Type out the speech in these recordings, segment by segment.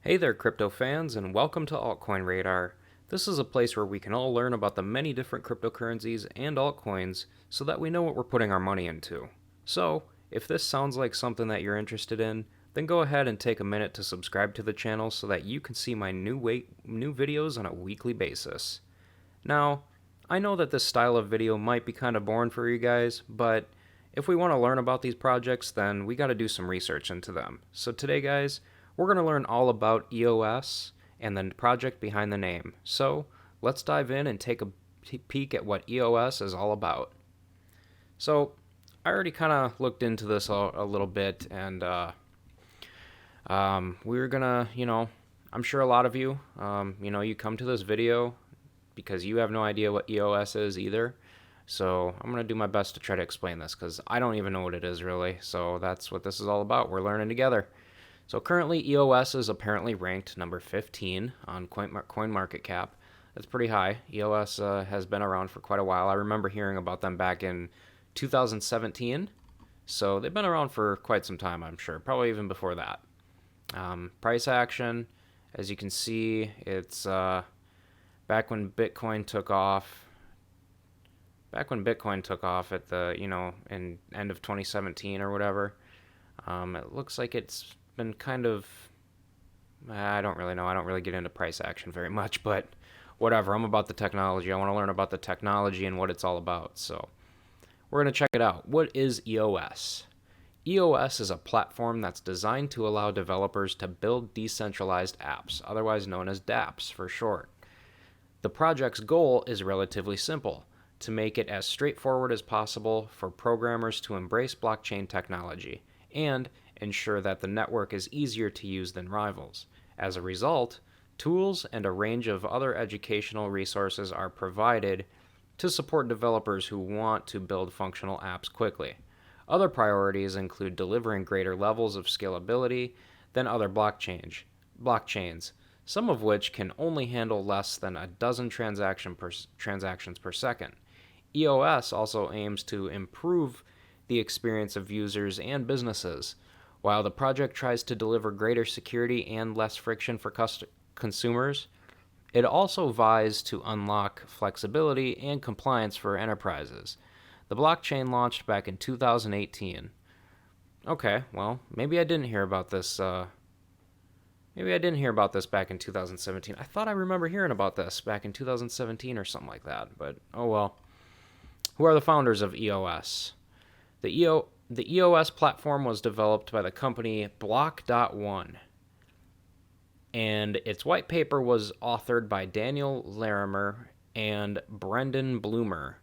Hey there, crypto fans, and welcome to Altcoin Radar. This is a place where we can all learn about the many different cryptocurrencies and altcoins so that we know what we're putting our money into. So, if this sounds like something that you're interested in, then go ahead and take a minute to subscribe to the channel so that you can see my new videos on a weekly basis. Now, I know that this style of video might be kind of boring for you guys, but if we want to learn about these projects, then we got to do some research into them. So today, guys, we're going to learn all about EOS and the project behind the name. So let's dive in and take a peek at what EOS is all about. So I already kind of looked into this a little bit, and we're going to, I'm sure a lot of you, you come to this video because you have no idea what EOS is either. So I'm going to do my best to try to explain this because I don't even know what it is really. So that's what this is all about. We're learning together. So currently EOS is apparently ranked number 15 on CoinMarketCap. That's pretty high. EOS has been around for quite a while. I remember hearing about them back in 2017. So they've been around for quite some time, I'm sure. Probably even before that. Price action, as you can see, it's back when Bitcoin took off. Back when Bitcoin took off at the, in end of 2017 or whatever. It looks like it's been kind of, I don't really know. I don't really get into price action very much, but whatever. I'm about the technology. I want to learn about the technology and what it's all about. So we're going to check it out. What is EOS? EOS is a platform that's designed to allow developers to build decentralized apps, otherwise known as dApps for short. The project's goal is relatively simple: to make it as straightforward as possible for programmers to embrace blockchain technology and ensure that the network is easier to use than rivals. As a result, tools and a range of other educational resources are provided to support developers who want to build functional apps quickly. Other priorities include delivering greater levels of scalability than other blockchains, some of which can only handle less than a dozen transactions per second. EOS also aims to improve the experience of users and businesses. While the project tries to deliver greater security and less friction for consumers, it also vies to unlock flexibility and compliance for enterprises. The blockchain launched back in 2018. Okay, well, maybe I didn't hear about this. Maybe I didn't hear about this back in 2017. I thought I remember hearing about this back in 2017 or something like that, but oh well. Who are the founders of EOS? The EOS platform was developed by the company Block.one, and its white paper was authored by Daniel Larimer and Brendan Bloomer.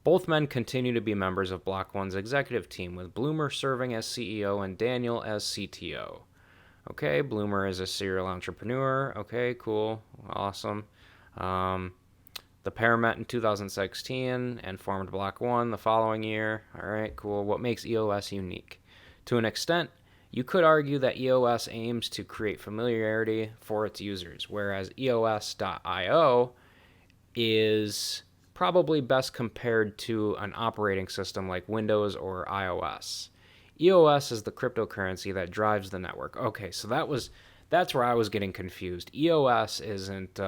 Both men continue to be members of Block.one's executive team, with Bloomer serving as CEO and Daniel as CTO. Okay, Bloomer is a serial entrepreneur. Okay, cool, awesome. The pair met in 2016 and formed Block.one the following year. All right, cool. What makes EOS unique? To an extent, you could argue that EOS aims to create familiarity for its users, whereas EOS.io is probably best compared to an operating system like Windows or iOS. EOS is the cryptocurrency that drives the network. Okay, so that's where I was getting confused. EOS isn't...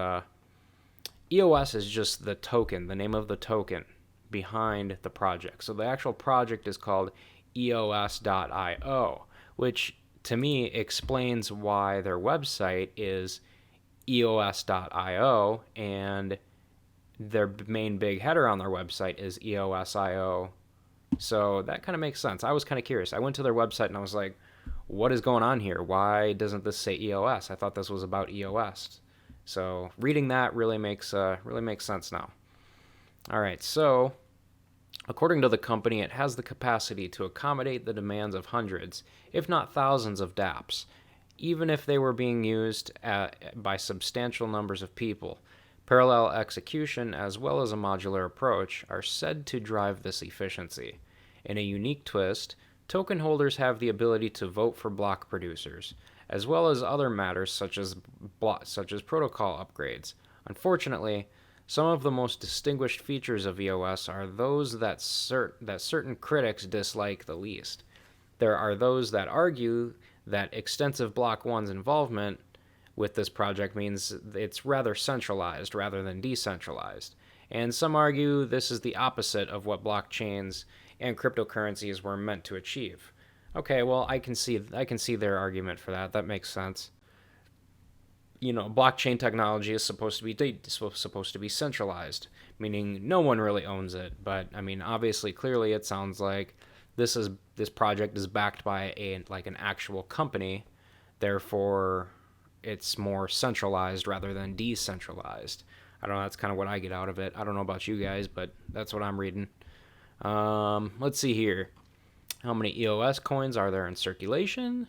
EOS is just the token, the name of the token behind the project. So the actual project is called EOS.io, which to me explains why their website is EOS.io and their main big header on their website is EOS.io. So that kind of makes sense. I was kind of curious. I went to their website and I was like, what is going on here? Why doesn't this say EOS? I thought this was about EOS. So reading that really makes sense now. All right, so according to the company, it has the capacity to accommodate the demands of hundreds, if not thousands, of dApps, even if they were being used by substantial numbers of people. Parallel execution, as well as a modular approach, are said to drive this efficiency. In a unique twist, token holders have the ability to vote for block producers, as well as other matters such as protocol upgrades. Unfortunately, some of the most distinguished features of EOS are those that certain critics dislike the least. There are those that argue that extensive Block.one's involvement with this project means it's rather centralized rather than decentralized. And some argue this is the opposite of what blockchains and cryptocurrencies were meant to achieve. Okay, well, I can see their argument for that. That makes sense. Blockchain technology is supposed to be centralized, meaning no one really owns it. But I mean, obviously, clearly, it sounds like this project is backed by an actual company. Therefore, it's more centralized rather than decentralized. I don't know. That's kind of what I get out of it. I don't know about you guys, but that's what I'm reading. Let's see here. How many EOS coins are there in circulation?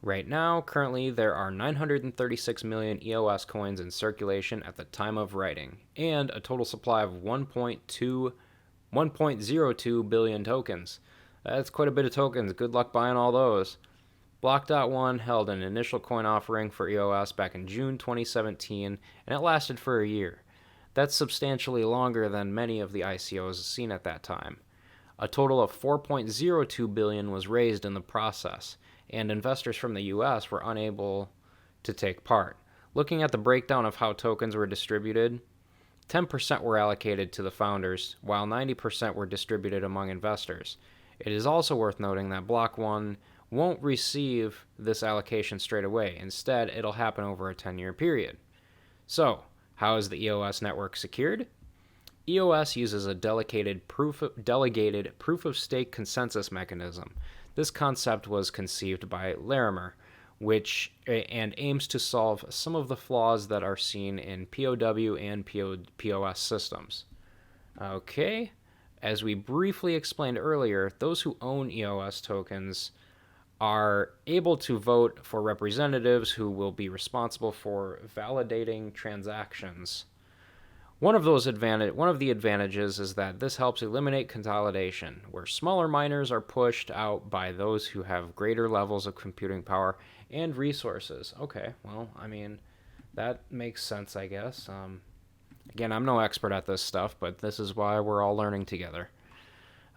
Right now, currently, there are 936 million EOS coins in circulation at the time of writing, and a total supply of 1.02 billion tokens. That's quite a bit of tokens. Good luck buying all those. Block.one held an initial coin offering for EOS back in June 2017, and it lasted for a year. That's substantially longer than many of the ICOs seen at that time. A total of 4.02 billion was raised in the process, and investors from the US were unable to take part. Looking at the breakdown of how tokens were distributed, 10% were allocated to the founders, while 90% were distributed among investors. It is also worth noting that Block 1 won't receive this allocation straight away. Instead, it'll happen over a 10-year period. So, how is the EOS network secured? EOS uses a delegated proof-of-stake consensus mechanism. This concept was conceived by Larimer, and aims to solve some of the flaws that are seen in POW and POS systems. Okay, as we briefly explained earlier, those who own EOS tokens are able to vote for representatives who will be responsible for validating transactions. One of the advantages is that this helps eliminate consolidation, where smaller miners are pushed out by those who have greater levels of computing power and resources. Okay, well, I mean, that makes sense, I guess. Again, I'm no expert at this stuff, but this is why we're all learning together.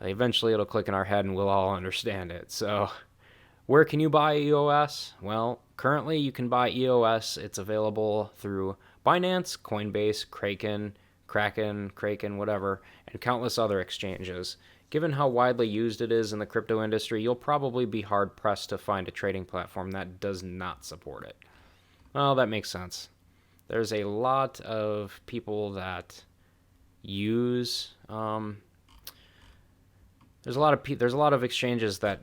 Eventually, it'll click in our head and we'll all understand it. So, where can you buy EOS? Well, currently you can buy EOS. It's available through Binance, Coinbase, Kraken, whatever, and countless other exchanges. Given how widely used it is in the crypto industry, you'll probably be hard-pressed to find a trading platform that does not support it. Well, that makes sense. There's a lot of people that use... There's a lot of exchanges that,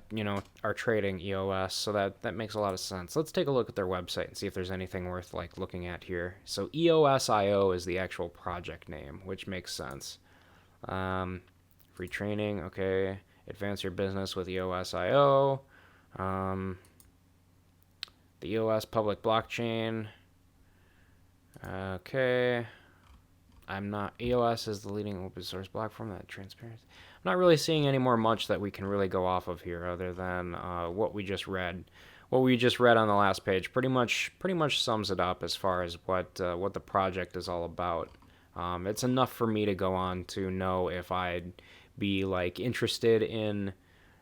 are trading EOS, so that makes a lot of sense. Let's take a look at their website and see if there's anything worth looking at here. So EOS.io is the actual project name, which makes sense. Free training, okay. Advance your business with EOS.io. The EOS public blockchain. Okay. EOS is the leading open source platform that transparency. I'm not really seeing any more much that we can really go off of here other than what we just read. What we just read on the last page pretty much sums it up as far as what the project is all about. It's enough for me to go on to know if I'd be interested in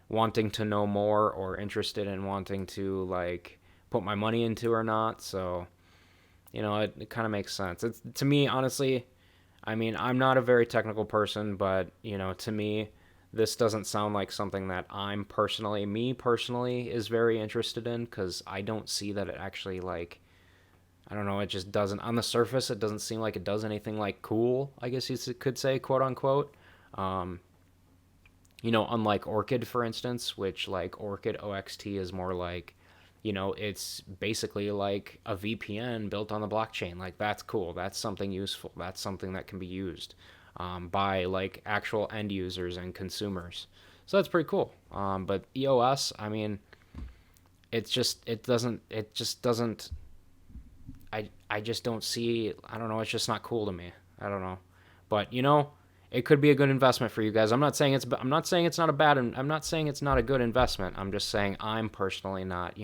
wanting to know more or interested in wanting to put my money into or not. So, it kind of makes sense. To me, honestly, I mean, I'm not a very technical person, but, to me, this doesn't sound like something that me personally, is very interested in, because I don't see that it actually, I don't know, it just doesn't, on the surface, it doesn't seem like it does anything, cool, I guess you could say, quote unquote. Unlike Orchid, for instance, which, Orchid OXT is more it's basically like a VPN built on the blockchain. That's cool. That's something useful. That's something that can be used by actual end users and consumers. So that's pretty cool. But EOS, I mean, I just don't see, I don't know, it's just not cool to me. I don't know. But, it could be a good investment for you guys. I'm not saying it's not a good investment. I'm just saying I'm personally not,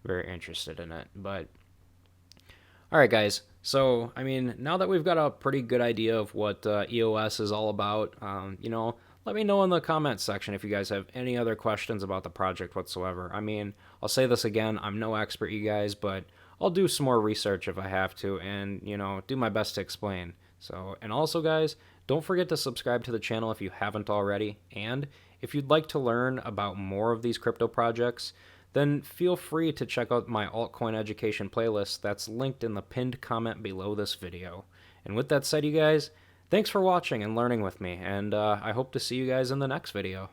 very interested in it. But all right, guys. So, I mean, now that we've got a pretty good idea of what EOS is all about, let me know in the comments section if you guys have any other questions about the project whatsoever. I mean, I'll say this again, I'm no expert, you guys, but I'll do some more research if I have to, and do my best to explain. So, and also, guys, don't forget to subscribe to the channel if you haven't already. And if you'd like to learn about more of these crypto projects, then feel free to check out my altcoin education playlist that's linked in the pinned comment below this video. And with that said, you guys, thanks for watching and learning with me, and I hope to see you guys in the next video.